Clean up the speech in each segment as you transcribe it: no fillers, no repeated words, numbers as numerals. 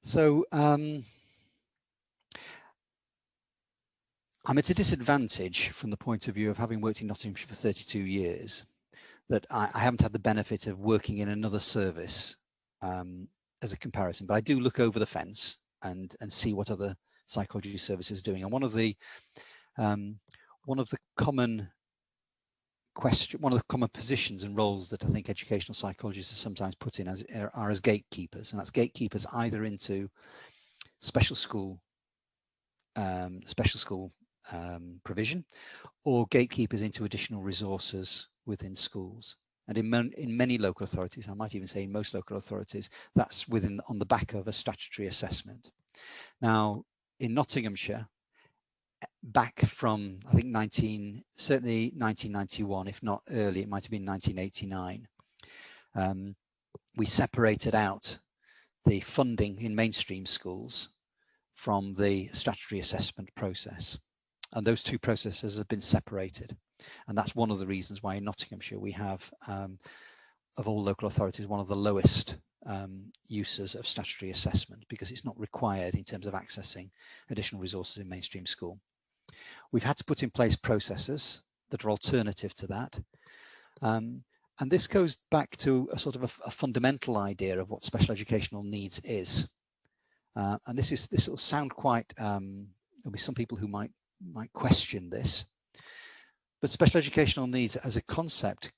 So I'm at a disadvantage from the point of view of having worked in Nottinghamshire for 32 years, that I haven't had the benefit of working in another service as a comparison, but I do look over the fence and see what other psychology services are doing. And one of the common positions and roles that I think educational psychologists are sometimes put in are as gatekeepers, and that's gatekeepers either into special school provision, or gatekeepers into additional resources within schools. And in many local authorities, I might even say in most local authorities, that's on the back of a statutory assessment. Now, in Nottinghamshire, back from, I think, certainly 1991, if not early, it might have been 1989, we separated out the funding in mainstream schools from the statutory assessment process. And those two processes have been separated. And that's one of the reasons why in Nottinghamshire we have, of all local authorities, one of the lowest uses of statutory assessment, because it's not required in terms of accessing additional resources in mainstream school. We've had to put in place processes that are alternative to that. And this goes back to a sort of a fundamental idea of what special educational needs is. And this will sound quite, there'll be some people who might question this, but special educational needs as a concept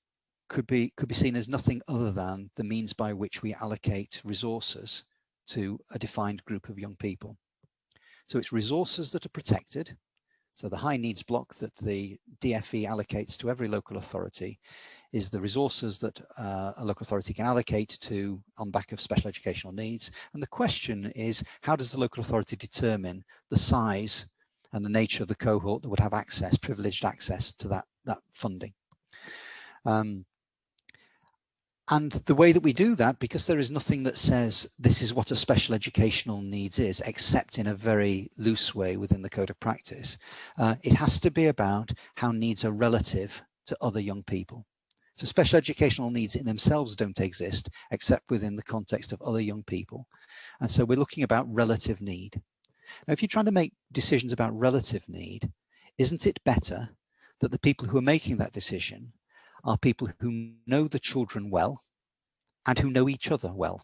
could be seen as nothing other than the means by which we allocate resources to a defined group of young people. So it's resources that are protected. So the high needs block that the DFE allocates to every local authority is the resources that a local authority can allocate on back of special educational needs. And the question is, how does the local authority determine the size and the nature of the cohort that would have privileged access to that funding? And the way that we do that, because there is nothing that says this is what a special educational needs is, except in a very loose way within the code of practice, it has to be about how needs are relative to other young people. So special educational needs in themselves don't exist except within the context of other young people. And so we're looking about relative need. Now, if you're trying to make decisions about relative need, isn't it better that the people who are making that decision are people who know the children well and who know each other well?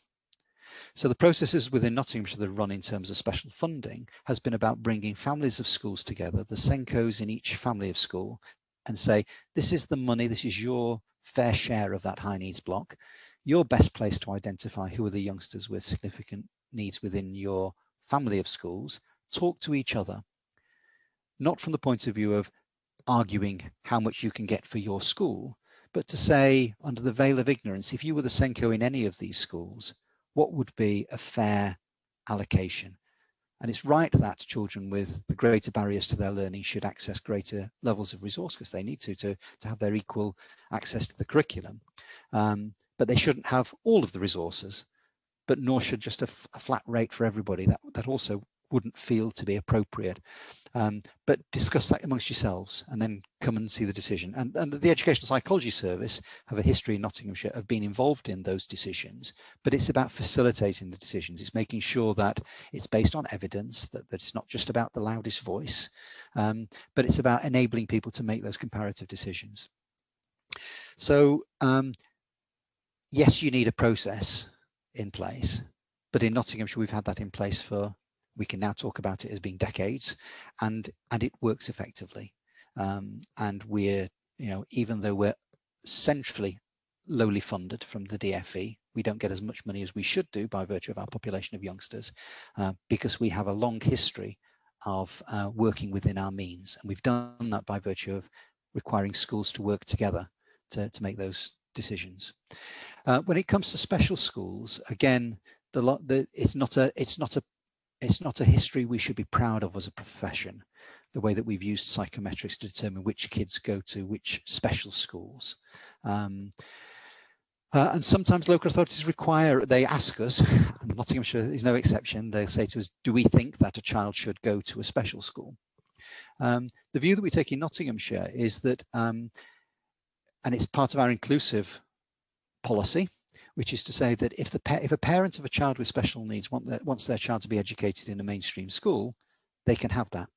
So the processes within Nottinghamshire that run in terms of special funding has been about bringing families of schools together, the SENCOs in each family of school, and say, this is the money, this is your fair share of that high needs block. You're best placed to identify who are the youngsters with significant needs within your family of schools. Talk to each other, not from the point of view of arguing how much you can get for your school, but to say, under the veil of ignorance, if you were the SENCO in any of these schools, what would be a fair allocation? And it's right that children with the greater barriers to their learning should access greater levels of resource, because they need to have their equal access to the curriculum. But they shouldn't have all of the resources, but nor should just a flat rate for everybody. That also wouldn't feel to be appropriate. But discuss that amongst yourselves and then come and see the decision. And the Educational Psychology Service have a history in Nottinghamshire of being involved in those decisions, but it's about facilitating the decisions. It's making sure that it's based on evidence, that it's not just about the loudest voice, but it's about enabling people to make those comparative decisions. So yes, you need a process in place, but in Nottinghamshire, we've had that in place for, we can now talk about it as being decades, and it works effectively. And we're, even though we're centrally lowly funded from the DFE, we don't get as much money as we should do by virtue of our population of youngsters, because we have a long history of working within our means. And we've done that by virtue of requiring schools to work together to make those decisions. When it comes to special schools, again, it's not a history we should be proud of as a profession, the way that we've used psychometrics to determine which kids go to which special schools. And sometimes local authorities they ask us, and Nottinghamshire is no exception, they say to us, do we think that a child should go to a special school? The view that we take in Nottinghamshire is that, and it's part of our inclusive policy, which is to say that if a parent of a child with special needs wants their child to be educated in a mainstream school, they can have that.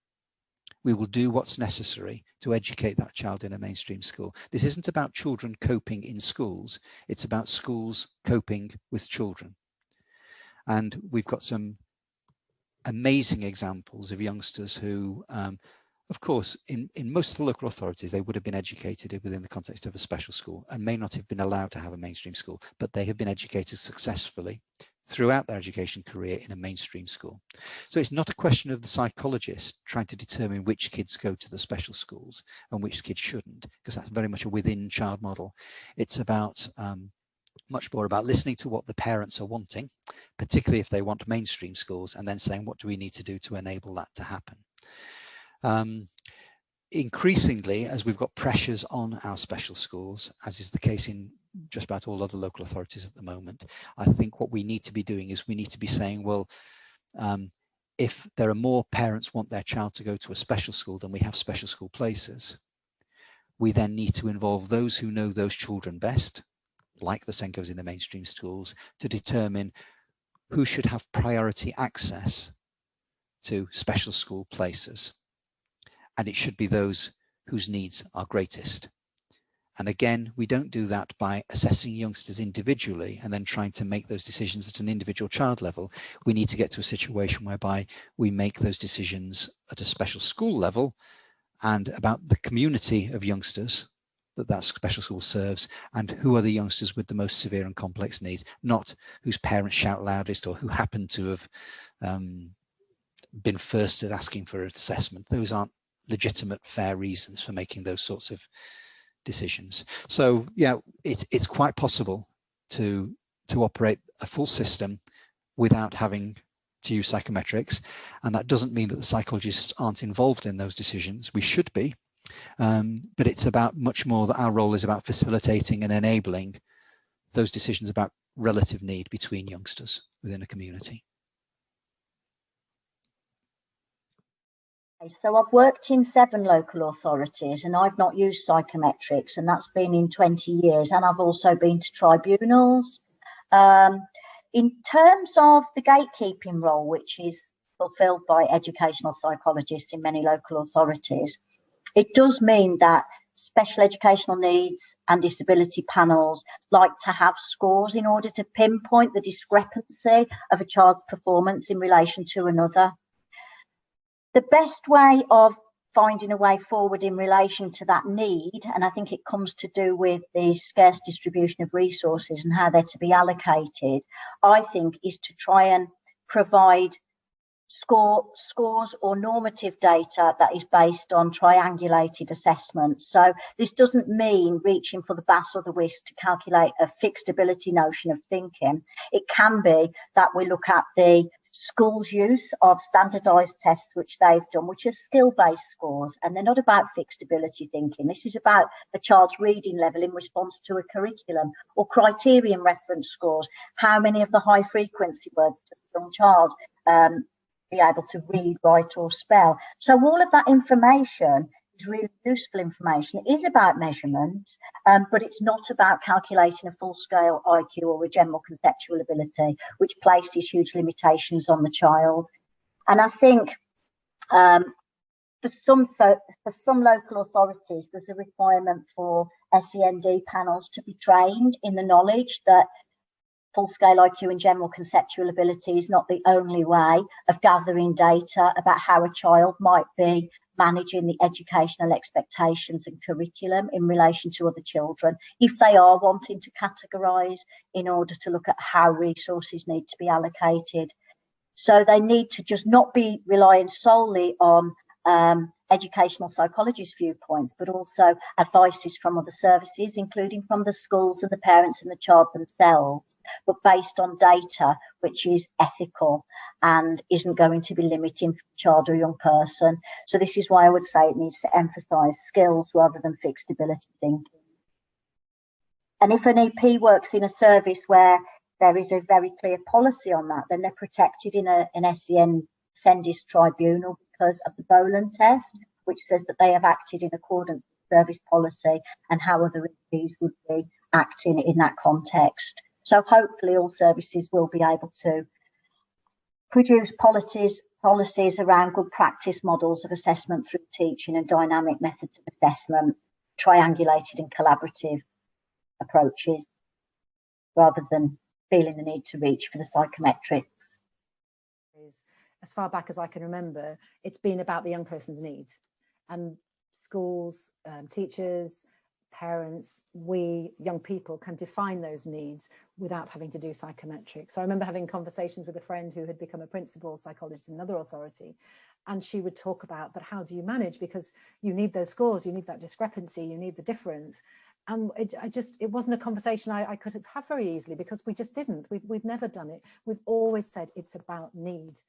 We will do what's necessary to educate that child in a mainstream school. This isn't about children coping in schools, it's about schools coping with children. And we've got some amazing examples of youngsters who, of course, in most of the local authorities, they would have been educated within the context of a special school and may not have been allowed to have a mainstream school, but they have been educated successfully throughout their education career in a mainstream school. So it's not a question of the psychologist trying to determine which kids go to the special schools and which kids shouldn't, because that's very much a within child model. It's about much more about listening to what the parents are wanting, particularly if they want mainstream schools, and then saying, what do we need to do to enable that to happen? Increasingly, as we've got pressures on our special schools, as is the case in just about all other local authorities at the moment, I think what we need to be doing is we need to be saying, well, if there are more parents want their child to go to a special school than we have special school places, we then need to involve those who know those children best, like the Senkos in the mainstream schools, to determine who should have priority access to special school places. And it should be those whose needs are greatest. And again, we don't do that by assessing youngsters individually and then trying to make those decisions at an individual child level. We need to get to a situation whereby we make those decisions at a special school level and about the community of youngsters that special school serves, and who are the youngsters with the most severe and complex needs, not whose parents shout loudest or who happen to have been first at asking for an assessment. Those aren't legitimate, fair reasons for making those sorts of decisions. So yeah, it's quite possible to operate a full system without having to use psychometrics, and that doesn't mean that the psychologists aren't involved in those decisions. We should be, but it's about much more that our role is about facilitating and enabling those decisions about relative need between youngsters within a community. So I've worked in 7 local authorities and I've not used psychometrics, and that's been in 20 years. And I've also been to tribunals. In terms of the gatekeeping role, which is fulfilled by educational psychologists in many local authorities, it does mean that special educational needs and disability panels like to have scores in order to pinpoint the discrepancy of a child's performance in relation to another. The best way of finding a way forward in relation to that need, and I think it comes to do with the scarce distribution of resources and how they're to be allocated, I think, is to try and provide scores or normative data that is based on triangulated assessments. So this doesn't mean reaching for the BAS or the WISC to calculate a fixed ability notion of thinking. It can be that we look at the schools' use of standardised tests which they've done, which are skill-based scores, and they're not about fixed ability thinking. This is about a child's reading level in response to a curriculum, or criterion reference scores. How many of the high frequency words does a young child be able to read, write or spell? So all of that information is really useful information. It is about measurement, but it's not about calculating a full-scale IQ or a general conceptual ability, which places huge limitations on the child. And I think for some local authorities, there's a requirement for SEND panels to be trained in the knowledge that full-scale IQ and general conceptual ability is not the only way of gathering data about how a child might be managing the educational expectations and curriculum in relation to other children, if they are wanting to categorise in order to look at how resources need to be allocated. So they need to just not be relying solely on educational psychologist viewpoints, but also advices from other services, including from the schools and the parents and the child themselves, but based on data which is ethical and isn't going to be limiting for the child or young person. So this is why I would say it needs to emphasise skills rather than fixed ability thinking. And if an EP works in a service where there is a very clear policy on that, then they're protected in an SEN SENDIS tribunal because of the Boland test, which says that they have acted in accordance with service policy and how other EPs would be acting in that context. So hopefully all services will be able to produce policies around good practice models of assessment through teaching and dynamic methods of assessment, triangulated and collaborative approaches, rather than feeling the need to reach for the psychometrics. As far back as I can remember, it's been about the young person's needs, and schools, teachers, parents, we young people can define those needs without having to do psychometrics. So I remember having conversations with a friend who had become a principal psychologist in another authority, and she would talk about, but how do you manage, because you need those scores, you need that discrepancy, you need the difference. And it wasn't a conversation I could have very easily, because we just didn't. We've never done it. We've always said it's about need.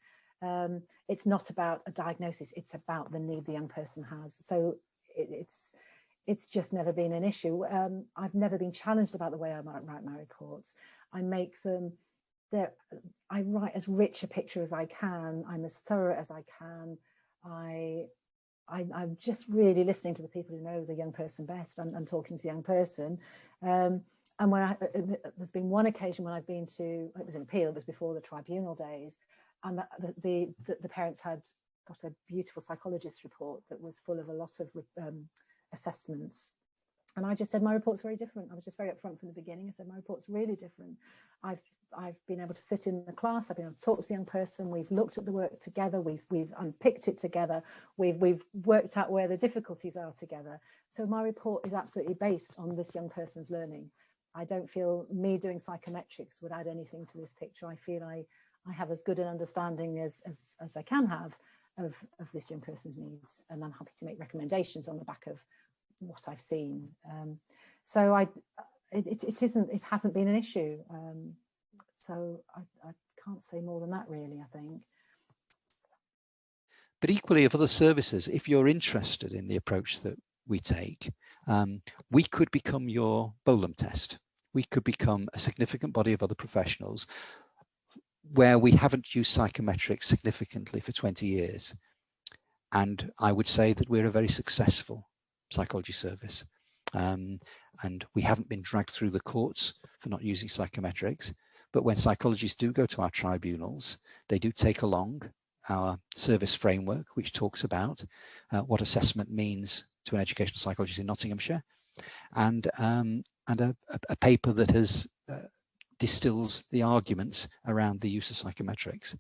It's not about a diagnosis, it's about the need the young person has. So it's just never been an issue. I've never been challenged about the way I might write my reports. I make them, I write as rich a picture as I can. I'm as thorough as I can. I'm just really listening to the people who know the young person best and talking to the young person. And when there's been one occasion when I've been to, it was an appeal, it was before the tribunal days, and the parents had got a beautiful psychologist report that was full of a lot of assessments. And I just said, my report's very different. I was just very upfront from the beginning. I said, my report's really different. I've been able to sit in the class, I've been able to talk to the young person, we've looked at the work together, we've unpicked it together, we've worked out where the difficulties are together. So my report is absolutely based on this young person's learning. I don't feel me doing psychometrics would add anything to this picture. I feel I have as good an understanding as I can have of this young person's needs, and I'm happy to make recommendations on the back of what I've seen. So it hasn't been an issue. So I can't say more than that, really, I think. But equally, of other services, if you're interested in the approach that we take, we could become your Bolam test. We could become a significant body of other professionals where we haven't used psychometrics significantly for 20 years. And I would say that we're a very successful psychology service. And we haven't been dragged through the courts for not using psychometrics. But when psychologists do go to our tribunals, they do take along our service framework, which talks about what assessment means to an educational psychologist in Nottinghamshire, and a paper that has distills the arguments around the use of psychometrics.